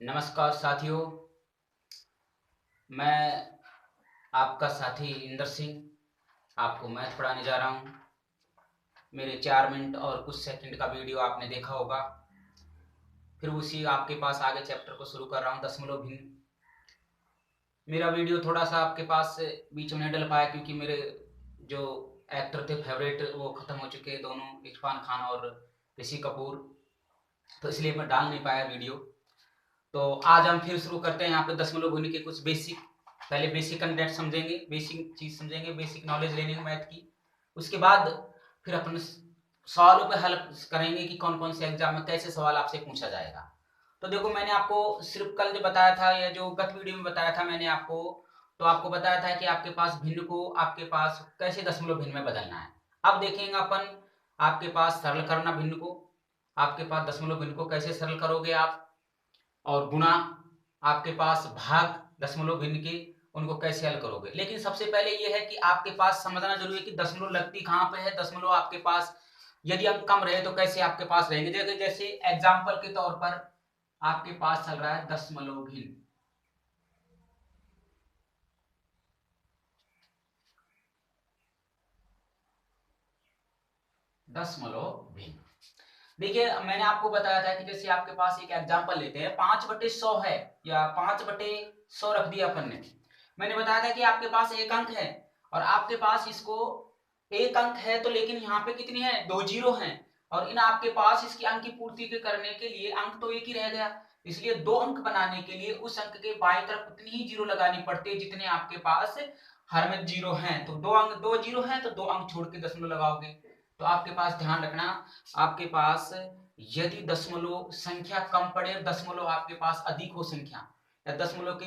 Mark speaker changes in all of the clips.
Speaker 1: नमस्कार साथियों, मैं आपका साथी इंदर सिंह आपको मैथ पढ़ाने जा रहा हूँ। मेरे 4 मिनट और कुछ सेकंड का वीडियो आपने देखा होगा। फिर उसी आपके पास आगे चैप्टर को शुरू कर रहा हूँ, दशमलव भिन्न। मेरा वीडियो थोड़ा सा आपके पास बीच में नहीं डल पाया क्योंकि मेरे जो एक्टर थे फेवरेट वो ख़त्म हो चुके दोनों, इरफान खान और ऋषि कपूर, तो इसलिए मैं डाल नहीं पाया वीडियो। तो आज हम फिर शुरू करते हैं यहाँ पे दशमलव भिन्न के कुछ बेसिक, पहले बेसिक कंटेंट समझेंगे, बेसिक चीज समझेंगे, बेसिक नॉलेज लेने मैथ की। उसके बाद फिर अपन सवालों पे हल करेंगे कि कौन कौन से एग्जाम में कैसे सवाल आपसे पूछा जाएगा। तो देखो, मैंने आपको सिर्फ कल जो बताया था या जो गत वीडियो में बताया था मैंने आपको, तो आपको बताया था कि आपके पास भिन्न को आपके पास कैसे दशमलव भिन्न में बदलना है। अब देखेंगे अपन आपके पास सरल करना भिन्न को, आपके पास दशमलव भिन्न को कैसे सरल करोगे आप, और गुणा आपके पास भाग दशमलव भिन्न के उनको कैसे हल करोगे। लेकिन सबसे पहले ये है कि आपके पास समझना जरूरी है कि दशमलव लगती कहाँ पे है। दशमलव आपके पास यदि अंक कम रहे तो कैसे आपके पास रहेंगे। देखिए, जैसे एग्जाम्पल के तौर पर आपके पास चल रहा है दशमलव भिन्न, दशमलव भिन्न। देखिए, मैंने आपको बताया था कि जैसे आपके पास एक एग्जाम्पल लेते हैं, 5/100 है या 5/100 रख दिया अपन ने। मैंने बताया था कि आपके पास एक अंक है और आपके पास इसको एक अंक है, तो लेकिन यहाँ पे कितनी है, 2 जीरो हैं, और इन आपके पास इसकी अंक की पूर्ति के करने के लिए अंक तो एक ही रह गया, इसलिए 2 अंक बनाने के लिए उस अंक के बाएं तरफ उतनी ही जीरो लगानी पड़ती है जितने आपके पास हर में जीरो हैं। तो 2 जीरो हैं तो 2 अंक छोड़ के दशमलव लगाओगे। तो आपके पास ध्यान रखना, आपके पास यदि दशमलव संख्या कम पड़े, दशमलव आपके पास अधिक हो संख्या, या दशमलव के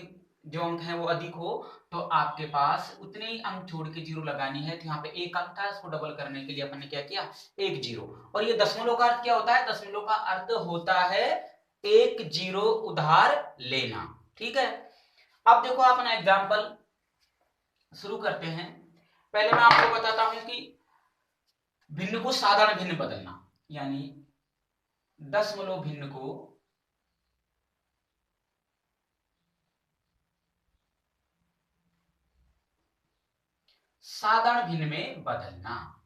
Speaker 1: जो अंक है वो अधिक हो, तो आपके पास उतने ही अंक छोड़ के जीरो लगानी है। तो यहाँ पे एक अंक था, इसको डबल करने के लिए अपन ने क्या किया, एक जीरो। और ये दशमलव का अर्थ क्या होता है, दशमलव का अर्थ होता है एक जीरो उधार लेना। ठीक है, अब देखो अपना एग्जाम्पल शुरू करते हैं। पहले मैं आपको बताता हूं कि भिन्न को साधारण भिन्न बदलना, यानी दशमलव भिन्न को साधारण भिन्न में बदलना।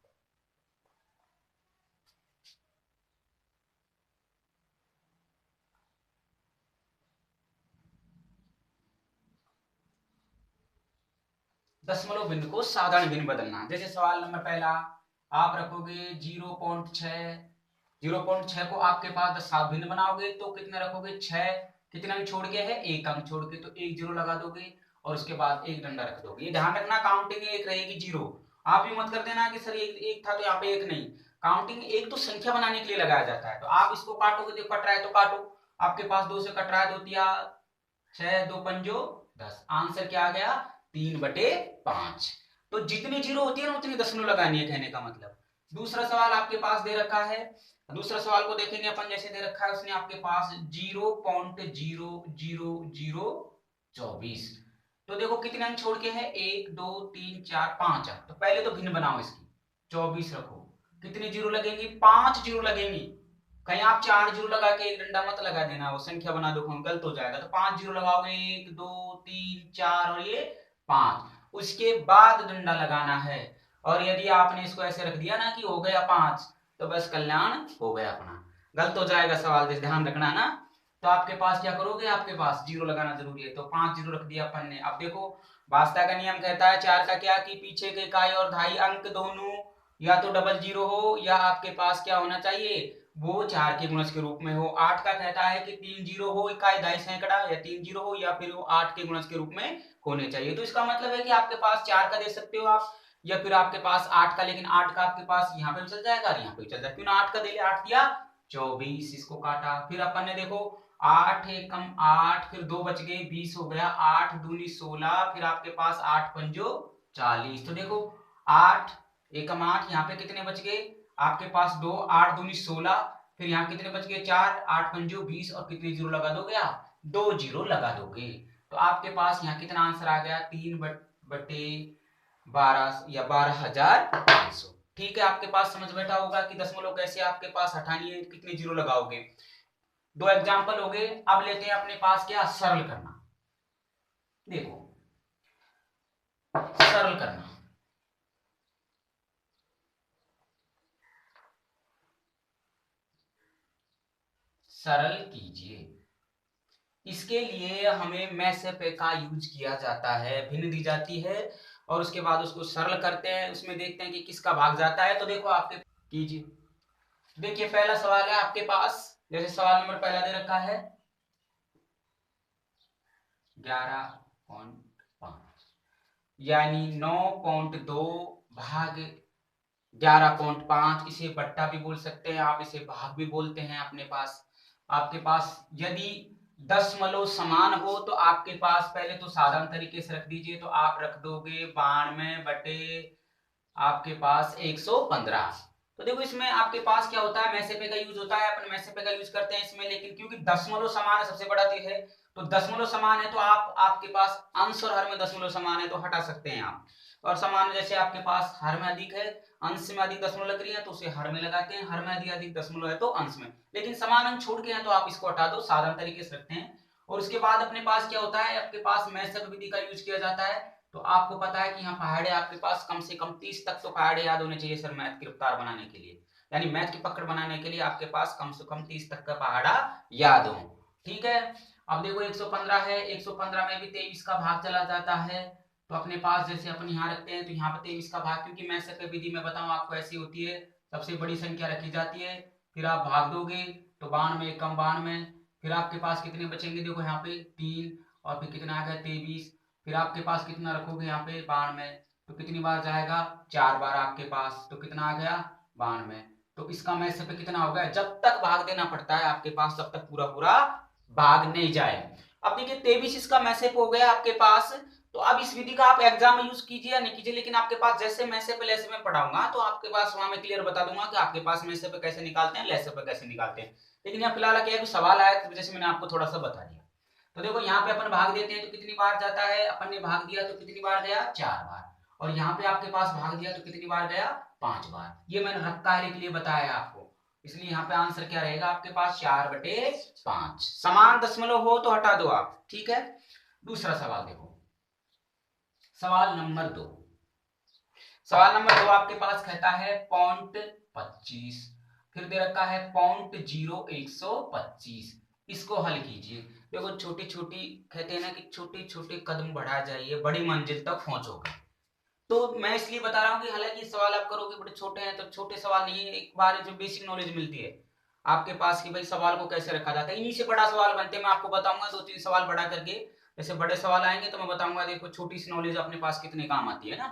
Speaker 1: दशमलव भिन्न को साधारण भिन्न बदलना। जैसे सवाल नंबर पहला, आप रखोगे 0.6, 0.6 को आपके पास भिन्न बनाओगे तो कितने रखोगे, 6, कितने अंक छोड़ के है, एक अंक छोड़ के, तो एक जीरो लगा दोगे और उसके बाद एक डंडा रख दोगे। ये ध्यान रखना, काउंटिंग एक रहेगी जीरो। आप भी मत कर देना कि सर एक था तो यहाँ पे एक नहीं। काउंटिंग एक तो संख्या बनाने के लिए लगाया जाता है। तो आप इसको काटोगे, देखो कट रहा है तो काटो, आपके पास 2 से कट रहा है, 2 तिया 6, 2 पंजो 10, आंसर क्या आ गया, 3/5। तो जितनी जीरो होती है ना उतनी दशमलव लगानी है, कहने का मतलब। दूसरा सवाल आपके पास दे रखा है, दूसरा सवाल को देखेंगे अपन। जैसे दे रखा है उसने आपके पास 0.000024, तो देखो कितने अंक छोड़ के है, 1 2 3 4 5 अंक। तो पहले तो भिन्न बनाओ इसकी, 24 रखो, कितनी जीरो लगेंगी, 5 जीरो लगेंगी। कहीं आप 4 जीरो लगा के एक डंडा मत लगा देना, वो संख्या बना दो, गलत हो जाएगा। तो 5 जीरो लगाओगे, 1 2 3 4 और ये 5, उसके बाद डंडा लगाना है। और यदि आपने इसको ऐसे रख दिया ना कि हो गया 5, तो बस कल्याण हो गया अपना, गलत हो जाएगा सवाल, ध्यान रखना ना। तो आपके पास क्या करोगे, आपके पास जीरो लगाना जरूरी है, तो 5 जीरो रख दिया अपन ने। अब देखो, वास्ता का नियम कहता है 4 का क्या, कि पीछे के इकाई और धाई अंक दोनों या तो डबल जीरो हो या आपके पास क्या होना चाहिए, वो 4 के गुणज के रूप में हो। 8 का कहता है कि 3 जीरो हो, इकाई दाई सैकड़ा, या 3 जीरो हो या फिर वो 8 के गुणज के रूप में होने चाहिए। तो इसका मतलब है कि आपके पास 4 का दे सकते हो आप, या फिर आपके पास 8 का, लेकिन 8 का आपके पास यहाँ पे भी चल जाएगा और यहाँ पे भी चल जाएगा। क्यों ना 8 का दे ले, 8 दिया 24, इसको काटा। फिर अपन ने देखो 8 एकम 8, फिर 2 बच गए, 20 हो गया, 8 दूनी 16, फिर आपके पास 8 पंजो 40। तो देखो 8 एकम 8, यहाँ पे कितने बच गए आपके पास 2, 8 दूनी 16, फिर यहाँ कितने बच गए 4, 8 पंजो 20, और कितने जीरो लगा दोगे आप, 2 जीरो लगा दोगे। तो आपके पास यहाँ कितना आंसर आ गया, 3/12 या 12,500। ठीक है, आपके पास समझ बैठा होगा कि दशमलव कैसे आपके पास हटानी है, कितने जीरो लगाओगे। दो एग्जाम्पल हो गए। अब लेते हैं अपने पास क्या, सरल करना। देखो सरल करना, सरल कीजिए। इसके लिए हमें मैसेप का यूज किया जाता है, भिन्न दी जाती है और उसके बाद उसको सरल करते हैं, उसमें देखते हैं कि किसका भाग जाता है। तो देखो आपके कीजिए, देखिए पहला सवाल है आपके पास, जैसे सवाल नंबर पहला दे रखा है 11.5 यानी 9.2 भाग 11.5। इसे बट्टा भी बोल सकते हैं आप, इसे भाग भी बोलते हैं। अपने पास आपके पास यदि दशमलव समान हो तो आपके पास पहले तो साधारण तरीके से रख दीजिए, तो आप रख दोगे 92 बटे आपके पास 115। तो देखो इसमें आपके पास क्या होता है, मैसेपे का यूज होता है, अपन मैसेपे का यूज करते हैं इसमें, लेकिन क्योंकि दशमलव समान है सबसे बड़ा चीज है, तो दशमलव समान है तो आप आपके पास अंश और हर में दशमलव समान है तो हटा सकते हैं आप। और समान जैसे आपके पास हर में अधिक है, अंश में अधिक दशमलव लग रही है तो उसे हर में लगाते हैं, हर में अधिक दशमलव है तो अंश में, लेकिन समान अंक छोड़ के हैं तो आप इसको हटा दो, साधारण तरीके से रखते हैं। और उसके बाद अपने पास क्या होता है, आपके पास मैसेप विधि का यूज किया जाता है। तो आपको पता है कि यहाँ पहाड़े आपके पास कम से कम 30 तक तो पहाड़े याद होने चाहिए सर, मैथ की रफ्तार बनाने के लिए, यानी मैथ की पकड़ बनाने के लिए आपके पास कम से कम 30 तक का पहाड़ा याद हो। ठीक है, अब देखो 115 है, 115 में भी 23 का भाग चला जाता है। तो अपने पास जैसे अपन यहाँ रखते हैं तो यहाँ पर 23 का भाग, क्योंकि मैसेप विधि में बताऊं आपको ऐसी होती है, सबसे बड़ी संख्या रखी जाती है, फिर आप भाग दोगे तो 92 कम 92, फिर आपके पास कितने बचेंगे, देखो यहाँ पे 3 और फिर कितना आ गया 23, फिर आपके पास कितना रखोगे यहाँ पे 92, तो कितनी बार जाएगा 4 बार आपके पास, तो कितना आ गया 92। तो इसका मैसेप पे कितना हो गया, जब तक भाग देना पड़ता है आपके पास तब तक पूरा पूरा भाग नहीं जाए। अब देखिए 23 इसका मैसेप हो गया आपके पास। तो अब इस विधि का आप एग्जाम में यूज कीजिए या नहीं कीजिए, लेकिन आपके पास जैसे मैसेप लेसे में पढ़ाऊंगा तो आपके पास वहां मैं क्लियर बता दूंगा कि आपके पास मैसेप कैसे निकालते हैं, लेसे पे कैसे निकालते हैं। लेकिन यहाँ फिलहाल क्या है, सवाल आया तो जैसे मैंने आपको थोड़ा सा बता दिया। तो देखो यहाँ पे अपन भाग देते हैं तो कितनी बार जाता है, अपन ने भाग दिया तो कितनी बार गया 4 बार, और यहाँ पे आपके पास भाग दिया तो कितनी बार गया 5 बार। ये मैंने रक्का के लिए बताया आपको, इसलिए यहाँ पे आंसर क्या रहेगा आपके पास 4/5। समान दशमलव हो तो हटा दो आप। ठीक है, दूसरा सवाल देखो, सवाल नंबर 2। सवाल नंबर 2 आपके पास कहता है 0.25, फिर दे रखा है 0.0125। इसको हल कीजिए। देखो छोटी छोटी कहते हैं ना कि छोटे छोटे कदम बढ़ा जाइए, बड़ी मंजिल तक पहुंचोगे। तो मैं इसलिए बता रहा हूँ कि हालांकि सवाल आप करोगे बड़े छोटे हैं, तो छोटे सवाल नहीं है, एक बार जो बेसिक नॉलेज मिलती है आपके पास कि भाई सवाल को कैसे रखा जाता है, इन्हीं से बड़ा सवाल बनते हैं। मैं आपको बताऊंगा 2-3 सवाल बढ़ा करके, जैसे बड़े सवाल आएंगे तो मैं बताऊंगा देखो छोटी सी नॉलेज अपने पास कितने काम आती है ना।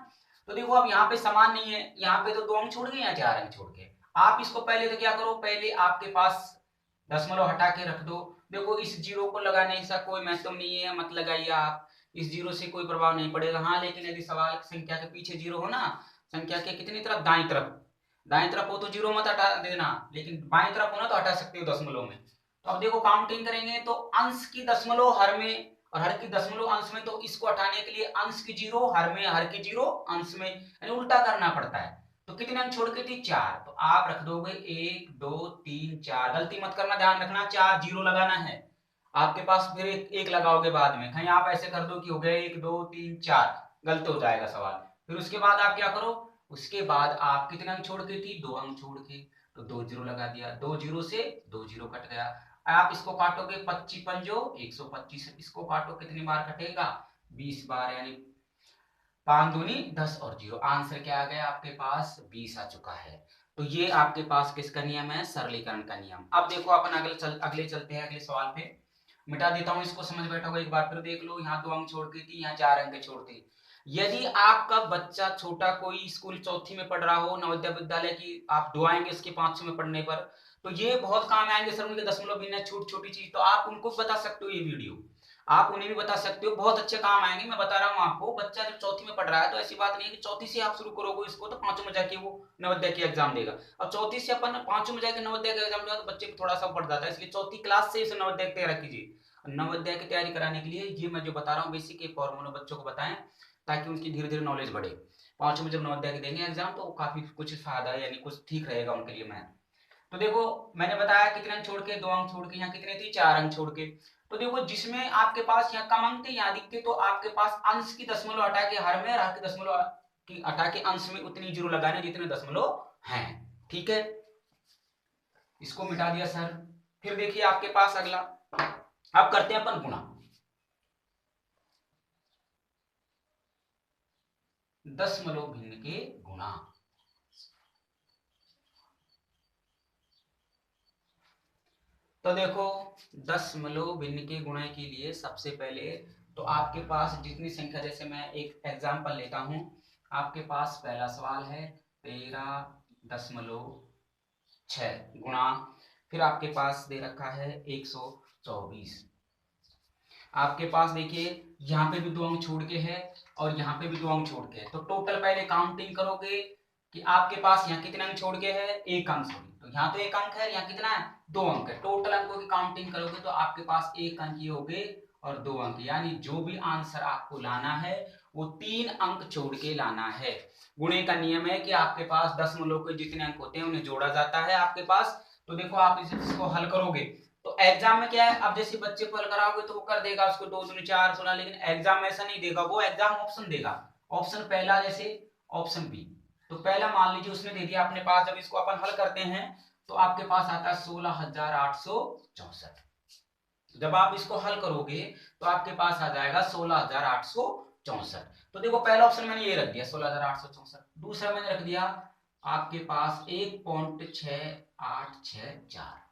Speaker 1: तो देखो अब यहाँ पे समान नहीं है, यहाँ पे तो 2 अंक छोड़ गए या 4 अंक छोड़ के, आप इसको पहले तो क्या करो, पहले आपके पास दशमलव हटा के रख दो। देखो इस जीरो को लगाने से कोई महत्व नहीं है, मत लगाइए आप, इस जीरो से कोई प्रभाव नहीं पड़ेगा। हाँ लेकिन यदि सवाल संख्या के पीछे जीरो हो ना, संख्या के कितनी तरफ, दाएं तरफ हो तो जीरो मत हटा देना, लेकिन बाएं तरफ हो ना तो हटा सकते हो दशमलव में। तो अब देखो काउंटिंग करेंगे तो अंश की दशमलव हर में और हर की दशमलव अंश में, तो इसको हटाने के लिए अंश की जीरो हर में, हर की जीरो अंश में, यानी उल्टा करना पड़ता है। तो कितने अंक छोड़ के थी 4, तो आप रख दोगे 1 2 3 4, गलती मत करना, ध्यान रखना 4 जीरो लगाना है आपके पास, फिर एक लगाओगे बाद में, कहीं आप ऐसे कर दो कि हो गए 1 2 3 4, गलत हो जाएगा सवाल। फिर उसके बाद आप क्या करो, उसके बाद आप कितने अंक छोड़ के थी 2 अंक छोड़ के, तो 2 जीरो लगा दिया, 2 जीरो से 2 जीरो कट गया। आप इसको काटोगे 25 पंजो 125, इसको काटो कितनी बार कटेगा 20 बार, यानी 5 दूनी 10 और जीरो, आंसर क्या आ गया आपके पास 20 आ चुका है। तो ये आपके पास किसका नियम है, सरलीकरण का नियम। अब देखो अपन अगले चलते हैं अगले सवाल पे, मिटा देता हूं इसको, समझ बैठोगे एक बार फिर देख लो, यहाँ 2 अंक छोड़ के थी, यहाँ 4 अंक छोड़ के। यदि आपका बच्चा छोटा कोई स्कूल चौथी में पढ़ रहा हो, नवोदय विद्यालय की आप दुआएंगे इसके 500 में पढ़ने पर, तो ये बहुत काम आएंगे सर, उनके दशमलव भिन्न छोटी छोटी चीज, तो आप उनको बता सकते हो, ये वीडियो आप उन्हें भी बता सकते हो, बहुत अच्छे काम आएंगे। मैं बता रहा हूँ आपको, बच्चा जब चौथी में पढ़ रहा है तो ऐसी बात नहीं है कि चौथी से आप शुरू करोगे इसको तो 5वीं में जाके वो नवोदय की एग्जाम देगा, और चौथी से अपन 5वीं में जाके नवोदय का एग्जाम देगा तो बच्चे को थोड़ा सा पड़ जाता है, इसलिए चौथी क्लास से इसे नवोदय की तैयारी कीजिए। नवोदय की तैयारी कराने के लिए ये मैं जो बता रहा हूँ बेसिक एक फॉर्मूला बच्चों को बताएं, ताकि उनकी धीरे धीरे नॉलेज बढ़े। 5वीं में जब नवोदय के देंगे एग्जाम तो काफी कुछ फायदा यानी कुछ ठीक रहेगा उनके लिए। मैं तो देखो मैंने बताया कितने अंक छोड़ के, 2 अंक छोड़ के, यहाँ कितने थे 4 अंक छोड़ के। तो देखो जिसमें आपके पास यहाँ कम अंक थे यहाँ अधिक थे, तो आपके पास अंश की दशमलव हटा के हर में, हर की दशमलव की हटा के अंश में उतनी जीरो लगाने जितने दशमलव हैं। ठीक है, इसको मिटा दिया सर। फिर देखिए आपके पास अगला, अब करते हैं अपन गुणा। दशमलव भिन्न के गुणा। तो देखो दशमलव भिन्न के गुणा के लिए सबसे पहले तो आपके पास जितनी संख्या, जैसे मैं एक एग्जांपल लेता हूं, आपके पास पहला सवाल है 13.6 गुणा, फिर आपके पास दे रखा है 124। आपके पास देखिए यहाँ पे भी 2 अंक छोड़ के है और यहाँ पे भी 2 अंक छोड़ के है, तो टोटल पहले काउंटिंग करोगे कि आपके पास यहाँ कितने अंक छोड़ के है, 1 अंक छोड़, तो यहाँ तो 1 अंक है, यहाँ कितना है 2 अंक है। टोटल अंकों की काउंटिंग करोगे तो आपके पास 1 अंक ये हो गए और 2 अंक, यानी जो भी आंसर आपको लाना है वो 3 अंक छोड़ के लाना है। गुणे का नियम है कि आपके पास दशमलव के जितने अंक होते हैं उन्हें जोड़ा जाता है आपके पास। तो देखो आप इसको हल करोगे तो एग्जाम में क्या है, अब जैसे बच्चे को हल कराओगे तो वो कर देगा, उसको 2 दूनी 4 16, लेकिन एग्जाम में ऐसा नहीं देगा, वो एग्जाम ऑप्शन देगा। ऑप्शन पहला जैसे ऑप्शन बी, तो पहला मान लीजिए उसने दे दिया अपने पास, जब इसको अपन हल करते हैं तो आपके पास आता है 16,864। जब आप इसको हल करोगे तो आपके पास आ जाएगा 16,864। तो देखो पहला ऑप्शन मैंने ये रख दिया 16,864, दूसरा मैंने रख दिया आपके पास 1.6864,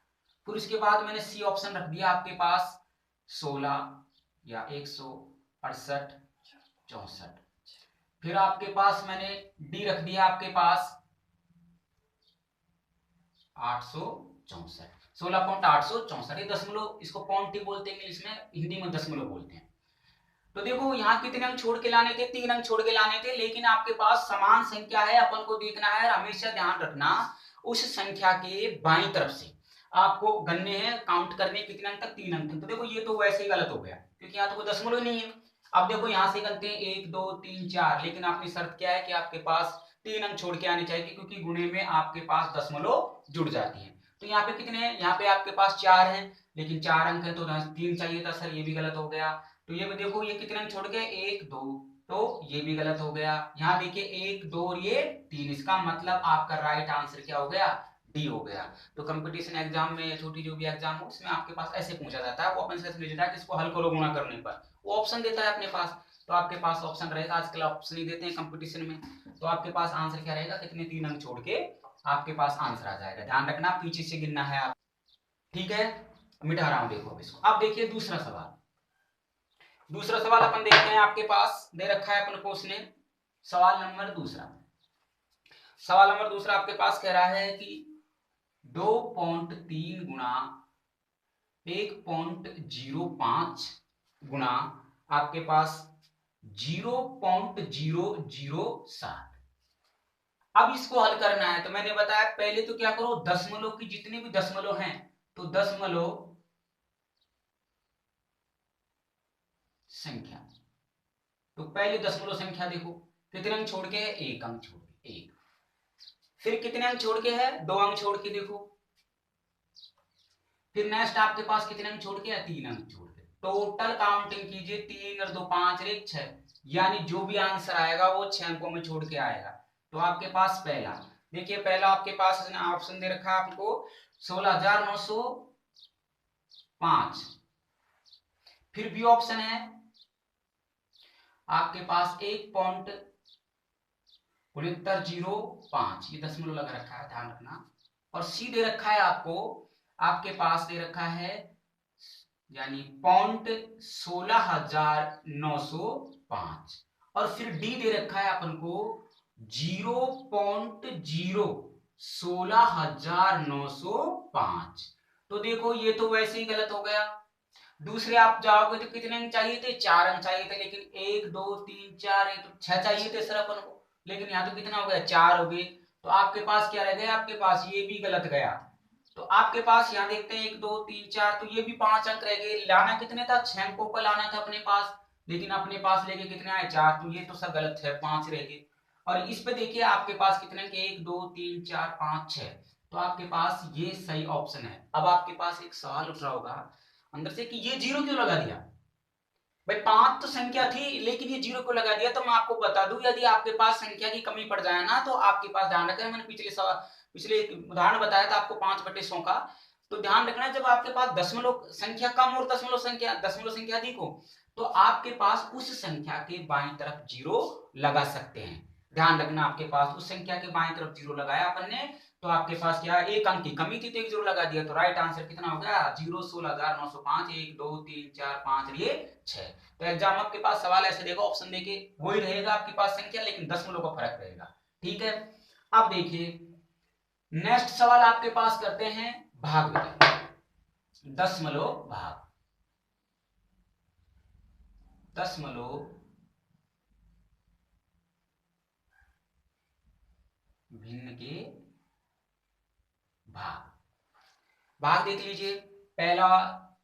Speaker 1: फिर उसके बाद मैंने सी ऑप्शन रख दिया आपके पास 16 या 168 64, फिर आपके पास मैंने डी रख दिया आपके पास 864, 16.864। ये दशमलव, इसको पॉइंट बोलते हैं इंग्लिश में, हिंदी में दशमलव बोलते हैं। तो देखो यहाँ कितने अंक छोड़ के लाने थे, 3 अंक छोड़ के लाने थे, लेकिन आपके पास समान संख्या है, अपन को देखना है, हमेशा ध्यान रखना उस संख्या के बाईं तरफ से आपको गणने हैं, काउंट करने कितने अंक तक, 3 अंक तक। तो देखो ये तो वैसे ही गलत हो गया क्योंकि यहाँ तो कोई दशमलव नहीं है। अब देखो यहाँ से गलते हैं 1 2 3 4, लेकिन आपकी शर्त क्या है कि आपके पास 3 अंक छोड़ के आने चाहिए क्योंकि गुणे में आपके पास दशमलव जुड़ जाती है। तो यहाँ पे कितने हैं, यहाँ पे आपके पास 4 हैं, लेकिन 4 अंक है तो 3 चाहिए था सर, ये भी गलत हो गया। तो ये देखो ये कितने अंक छोड़ गए, 1 2, तो ये भी गलत हो गया। यहाँ देखिए 1 2 और ये 3, इसका मतलब आपका राइट आंसर क्या हो गया, डी हो गया। तो कंपटीशन एग्जाम में, छोटी जो भी एग्जाम हो उसमें आपके पास ऐसे पूछा जाता है, वो अपन से देता है कि इसको हल करो गुणा करने पर, वो ऑप्शन देता है अपने पास, तो आपके पास ऑप्शन रहेगा। आजकल ऑप्शन ही देते हैं कंपटीशन में, तो आपके पास आंसर क्या रहेगा, कितने 3 अंक छोड़ के आपके पास आंसर आ जाएगा। ध्यान रखना पीछे से गिनना है आप, ठीक है। मिटा रहा हूं देखो अब इसको। अब देखिए दूसरा सवाल, दूसरा सवाल अपन देखते हैं, आपके पास दे रखा है अपन को उसने सवाल नंबर दूसरा। सवाल नंबर दूसरा आपके पास कह रहा है कि 2.3 गुणा 1.05 गुणा आपके पास 0.007। अब इसको हल करना है, तो मैंने बताया पहले तो क्या करो, दशमलव की जितने भी दशमलव हैं तो दशमलव संख्या, तो पहले दशमलव संख्या देखो कितने अंक छोड़ के है, 1 अंक छोड़ के, 1, फिर कितने अंक छोड़ के है, 2 अंक छोड़ के देखो, फिर नेक्स्ट आपके पास कितने अंक छोड़ के है, 3 अंक छोड़ के। टोटल काउंटिंग कीजिए, 3 और 2 5 और 1 6, यानी जो भी आंसर आएगा वो 6 अंकों में छोड़ के आएगा। तो आपके पास पहला देखिए, पहला आपके पास ऑप्शन दे रखा है आपको 16,905, फिर बी ऑप्शन है आपके पास 1.6905, ये दशमलव लगा रखा है, ध्यान रखना, और सी दे रखा है आपको, आपके पास दे रखा है यानी 16,905, और फिर डी दे रखा है अपन को 0.016,905। तो देखो ये तो वैसे ही गलत हो गया। दूसरे आप जाओगे तो कितने अंक चाहिए थे, 4 अंक चाहिए थे, लेकिन 1 2 3 4 ये तो 6 चाहिए थे सर अपन को, लेकिन यहाँ तो कितना हो गया, 4 हो गए। तो आपके पास क्या रह गया, आपके पास ये भी गलत गया। तो आपके पास यहाँ देखते हैं 1 2 3 4, तो ये भी 5 अंक रह गए। लाना कितने था, 6 अंकों का लाना था अपने पास, लेकिन अपने पास लेके कितने आए, 4, तो ये तो सब गलत है, 5 रह गए। और इस पे देखिए आपके पास कितने अंक, 1 2 3 4 5 6, तो तो आपके पास ये सही ऑप्शन है। अब आपके पास एक सवाल उठ रहा होगा अंदर से कि ये जीरो क्यों लगा दिया भाई, 5 तो संख्या थी लेकिन ये जीरो क्यों लगा दिया। तो मैं आपको बता दूं, यदि आपके पास संख्या की कमी पड़ जाए ना तो आपके पास, ध्यान रखें, मैंने पिछले एक उदाहरण बताया था आपको 5/100 का, तो ध्यान रखना जब आपके पास दशमलव संख्या कम और दशमलव संख्या अधिक हो तो आपके पास उस संख्या के बाईं तरफ जीरो लगा सकते हैं। ध्यान रखना, आपके पास उस संख्या के बाईं तरफ जीरो लगाया अपन ने तो आपके पास क्या, एक अंक की कमी थी तो एक जीरो लगा दिया, तो राइट आंसर कितना हो गया, 0 16,905, 1 2 3 4 5 ये 6। तो एग्जाम आपके पास सवाल ऐसे देगा, ऑप्शन देके वही रहेगा आपके पास संख्या, लेकिन दशमलव का फर्क रहेगा। ठीक है, अब देखिए नेक्स्ट सवाल आपके पास करते हैं भाग विधि, दशमलव भाग, दशमलव भिन्न के भाग देख लीजिए। पहला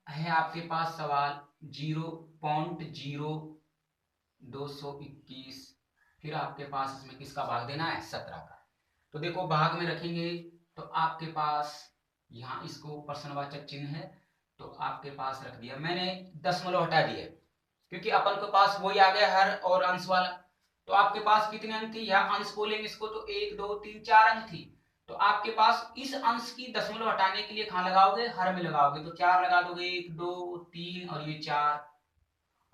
Speaker 1: है आपके पास सवाल 0.0221, फिर आपके पास इसमें किसका भाग देना है, 17 का। तो देखो भाग में रखेंगे तो आपके पास यहाँ इसको प्रश्नवाचक चिन्ह है तो आपके पास रख दिया मैंने, दशमलव हटा दिया क्योंकि अपन के पास वही आ गया हर और अंश वाला। तो आपके पास कितने अंक थी, यहाँ अंश बोलेंगे इसको तो 1 2 3 4 अंक थी। तो आपके पास इस अंश की दशमलव हटाने के लिए कहां लगाओगे, हर में लगाओगे, तो 4 लगा दोगे, 1 2 3 और ये 4।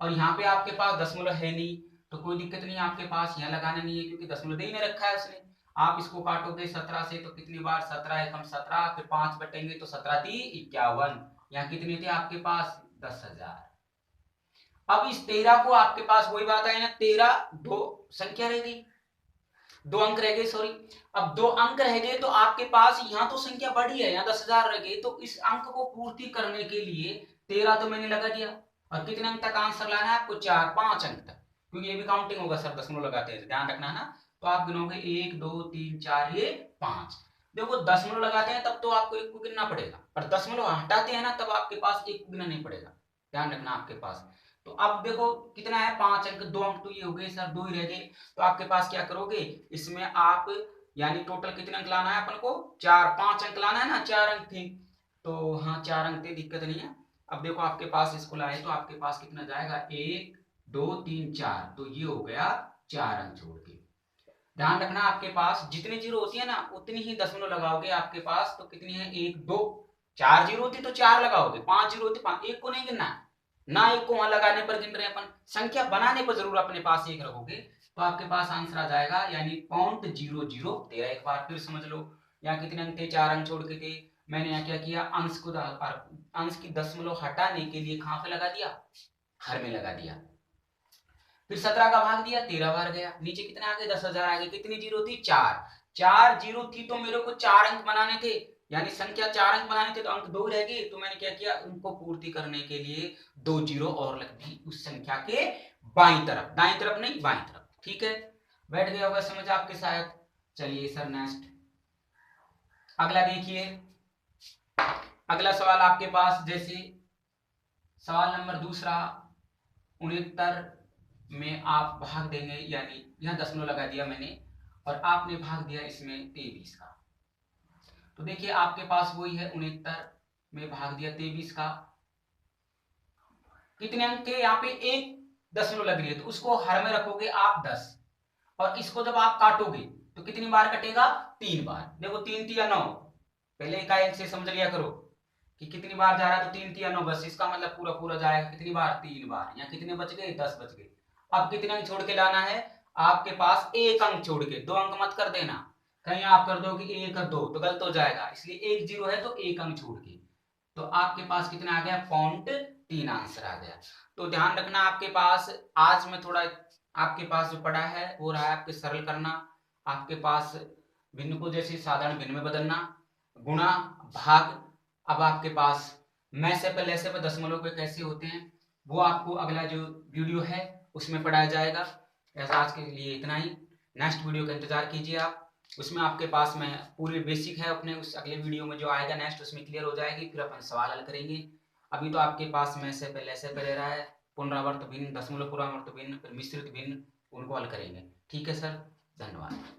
Speaker 1: और यहाँ पे आपके पास दशमलव है नहीं तो कोई दिक्कत नहीं, आपके पास यहाँ लगाना नहीं है क्योंकि दशमलव दे ही नहीं रखा है उसने। आप इसको काटोगे 17 से तो कितनी बार, 17 एकम 17, फिर 5 बटेंगे तो 17 × 3 = 51। यहाँ कितने थे आपके पास, 10,000। अब इस 13 को आपके पास वही बात है ना, 13 दो संख्या रह गई, 2 अंक रह गए, सॉरी। अब 2 अंक रह गए तो आपके पास यहाँ तो संख्या बढ़ी है, यहाँ 10,000 रह गए, तो इस अंक को पूर्ति करने के लिए 13 तो मैंने लगा दिया। और कितने अंक तक आंसर लाना है आपको, 5 अंक तक, क्योंकि ये भी काउंटिंग होगा सर, दशमलव लगाते हैं, ध्यान रखना है ना। तो आप गिनोगे 1 2 3 4 ये 5। देखो दशमलव लगाते हैं तब तो आपको एक को गिनना पड़ेगा, पर दशमलव हटाते हैं ना तब आपके पास एक को गिनना नहीं पड़ेगा, ध्यान रखना आपके पास। तो अब देखो कितना है, 5 अंक, 2 अंक तो ये हो गए सर, 2 ही रह गए। तो आपके पास क्या करोगे, इसमें आप यानी टोटल कितने अंक लाना है अपन को, 4, 5 अंक लाना है ना, 4 अंक थे तो हाँ 4 अंक थे, दिक्कत नहीं है। अब देखो आपके पास इसको लाए तो आपके पास कितना जाएगा, 1 2 3 4, तो ये हो गया 4 अंक छोड़ के। ध्यान रखना आपके पास जितनी जीरो होती है ना उतनी ही दशमलव लगाओगे आपके पास, तो कितनी है, 1 2 4 जीरो होती तो 4 लगाओगे, 5 जीरो होती 5, एक को नहीं गिनना है ना, एक को वहां लगाने पर गिन रहे हैं अपन, संख्या बनाने पर जरूर अपने पास एक रखोगे तो आपके पास आंसर आ जाएगा, यानी 0.0013। एक बार फिर समझ लो, यहाँ कितने अंक थे, 4 अंक छोड़ के थे। मैंने यहाँ क्या किया, अंश की दशमलव हटाने के लिए कहां पे लगा दिया, हर में लगा दिया। फिर 17 का भाग दिया, 13 बार गया, नीचे कितने आ गए, 10,000 आ गए। कितनी जीरो थी, 4 जीरो थी तो मेरे को 4 अंक बनाने थे, यानी संख्या 4 अंक बनाने थे तो अंक 2 रह गए। तो मैंने क्या किया, उनको पूर्ति करने के लिए 2 जीरो और लग दी उस संख्या के बाईं तरफ, दाईं तरफ नहीं बाईं तरफ। ठीक है, बैठ गया होगा समझ आपके शायद। चलिए सर नेक्स्ट अगला देखिए, अगला सवाल आपके पास जैसे सवाल नंबर दूसरा 69 में आप भाग देंगे, यानी यहां दशमलव लगा दिया मैंने और आपने भाग दिया इसमें 23 का। तो देखिए आपके पास वही है, 69 में भाग दिया 23 का, कितने अंक के, यहाँ पे एक दशमलव लग रही है तो उसको हर में रखोगे आप 10, और इसको जब आप काटोगे तो कितनी बार कटेगा, 3 बार। देखो 3 3 9, पहले इकाई से समझ लिया करो कि कितनी बार जा रहा है, तो 3 3 9, बस इसका मतलब पूरा पूरा जाएगा कितनी बार, 3 बार। यहाँ कितने बच गए, 10 बच गए। अब कितने अंक छोड़ के लाना है आपके पास, एक अंक छोड़ के, 2 अंक मत कर देना, कहीं आप कर दो कि 1 और 2 तो गलत हो जाएगा, इसलिए एक जीरो है तो एक अंक छोड़ के। तो आपके पास कितना आ गया, 0.3 आंसर आ गया। तो ध्यान रखना आपके पास आज में थोड़ा आपके पास जो पड़ा है वो रहा है आपके सरल करना, आपके पास भिन्न को जैसे साधारण भिन्न में बदलना, गुणा भाग। अब आपके पास मैं से पे लैसे पे दशमलव पे कैसे होते हैं वो आपको अगला जो वीडियो है उसमें पढ़ाया जाएगा। ऐसा आज के लिए इतना ही, नेक्स्ट वीडियो का इंतजार कीजिए आप, उसमें आपके पास में पूरी बेसिक है अपने, उस अगले वीडियो में जो आएगा नेक्स्ट उसमें क्लियर हो जाएगी, फिर अपन सवाल हल करेंगे। अभी तो आपके पास में से पहले रहा है पुनरावर्त भिन्न, दशमलव पुनरावर्त भिन्न, फिर मिश्रित भिन्न, उनको हल करेंगे। ठीक है सर, धन्यवाद।